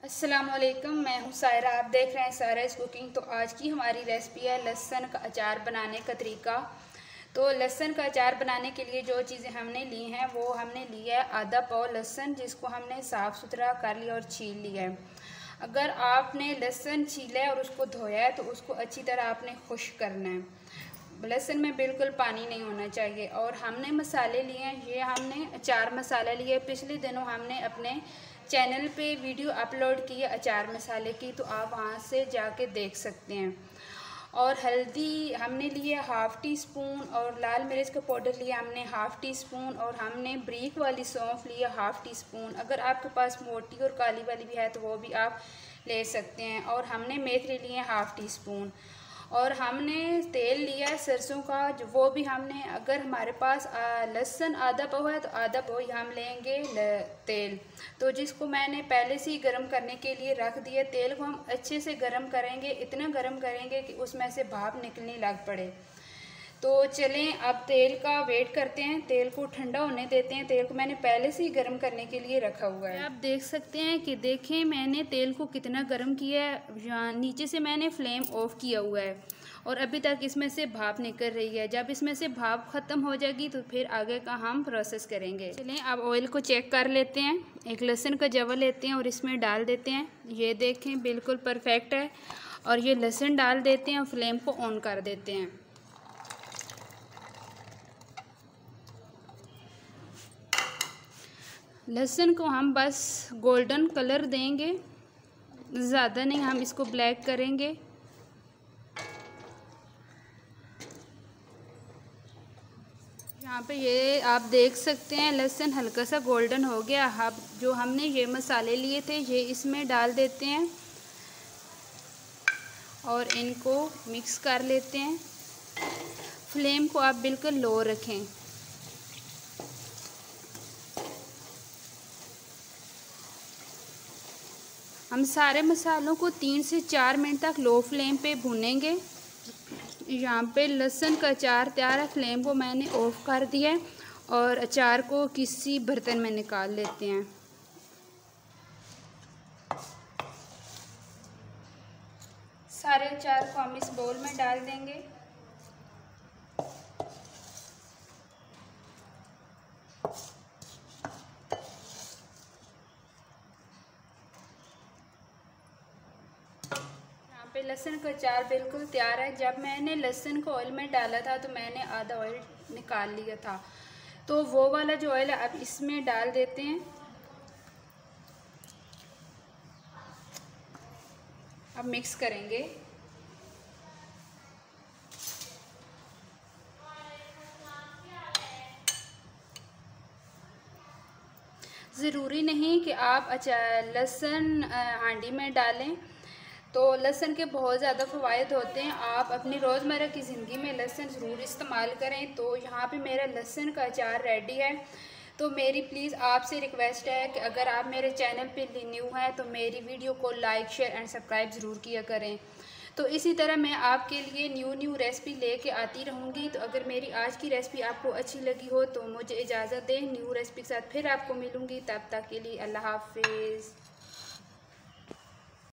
अस्सलामुअलैकुम, मैं हूँ सायरा। आप देख रहे हैं सायरा's कुकिंग। तो आज की हमारी रेसिपी है लहसुन का अचार बनाने का तरीका। तो लहसुन का अचार बनाने के लिए जो चीज़ें हमने ली हैं वो हमने लिया है आधा पाव लहसुन, जिसको हमने साफ़ सुथरा कर लिया और छील लिया है। अगर आपने लहसुन छीला है और उसको धोया है तो उसको अच्छी तरह आपने खुश्क करना है। लहसुन में बिल्कुल पानी नहीं होना चाहिए। और हमने मसाले लिए हैं, ये हमने अचार मसाला लिया है। पिछले दिनों हमने अपने चैनल पे वीडियो अपलोड की है अचार मसाले की, तो आप वहाँ से जाके देख सकते हैं। और हल्दी हमने लिए हाफ़ टी स्पून, और लाल मिर्च का पाउडर लिया हमने हाफ़ टी स्पून, और हमने ब्रीक वाली सौंफ लिया हाफ़ टी स्पून। अगर आपके पास मोटी और काली वाली भी है तो वो भी आप ले सकते हैं। और हमने मेथी लिए हाफ़ टी स्पून, और हमने तेल लिया है सरसों का, जो वो भी हमने, अगर हमारे पास लहसुन आधा पाव है तो आधा पाव ही हम लेंगे तेल। तो जिसको मैंने पहले से ही गर्म करने के लिए रख दिया। तेल को हम अच्छे से गर्म करेंगे, इतना गर्म करेंगे कि उसमें से भाप निकलने लग पड़े। तो चलें अब तेल का वेट करते हैं, तेल को ठंडा होने देते हैं। तेल को मैंने पहले से ही गर्म करने के लिए रखा हुआ है। आप देख सकते हैं कि देखें मैंने तेल को कितना गर्म किया है। यहाँ नीचे से मैंने फ्लेम ऑफ किया हुआ है और अभी तक इसमें से भाप निकल रही है। जब इसमें से भाप ख़त्म हो जाएगी तो फिर आगे का हम प्रोसेस करेंगे। चलें अब ऑयल को चेक कर लेते हैं। एक लहसुन का जवा लेते हैं और इसमें डाल देते हैं। ये देखें बिल्कुल परफेक्ट है। और ये लहसुन डाल देते हैं और फ्लेम को ऑन कर देते हैं। लहसुन को हम बस गोल्डन कलर देंगे, ज़्यादा नहीं, हम इसको ब्लैक करेंगे। यहाँ पे ये आप देख सकते हैं लहसुन हल्का सा गोल्डन हो गया। अब जो हमने ये मसाले लिए थे ये इसमें डाल देते हैं और इनको मिक्स कर लेते हैं। फ्लेम को आप बिल्कुल लो रखें। हम सारे मसालों को 3 से 4 मिनट तक लो फ्लेम पे भूनेंगे। यहाँ पे लहसुन का अचार तैयार है। फ्लेम को मैंने ऑफ कर दिया है और अचार को किसी बर्तन में निकाल लेते हैं। सारे अचार को हम इस बाउल में डाल देंगे। पे लहसुन का अचार बिल्कुल तैयार है। जब मैंने लहसुन को ऑयल में डाला था तो मैंने आधा ऑयल निकाल लिया था, तो वो वाला जो ऑयल है अब इसमें डाल देते हैं। अब मिक्स करेंगे। ज़रूरी नहीं कि आप लहसुन हांडी में डालें। तो लहसुन के बहुत ज़्यादा फ़वाइद होते हैं। आप अपनी रोज़मर्रा की ज़िंदगी में लहसुन ज़रूर इस्तेमाल करें। तो यहाँ पे मेरा लहसुन का अचार रेडी है। तो मेरी प्लीज़ आपसे रिक्वेस्ट है कि अगर आप मेरे चैनल पे न्यू हैं तो मेरी वीडियो को लाइक शेयर एंड सब्सक्राइब ज़रूर किया करें। तो इसी तरह मैं आपके लिए न्यू रेसिपी लेके आती रहूँगी। तो अगर मेरी आज की रेसिपी आपको अच्छी लगी हो तो मुझे इजाज़त दें। न्यू रेसिपी के साथ फिर आपको मिलूँगी। तब तक के लिए अल्लाह हाफिज़।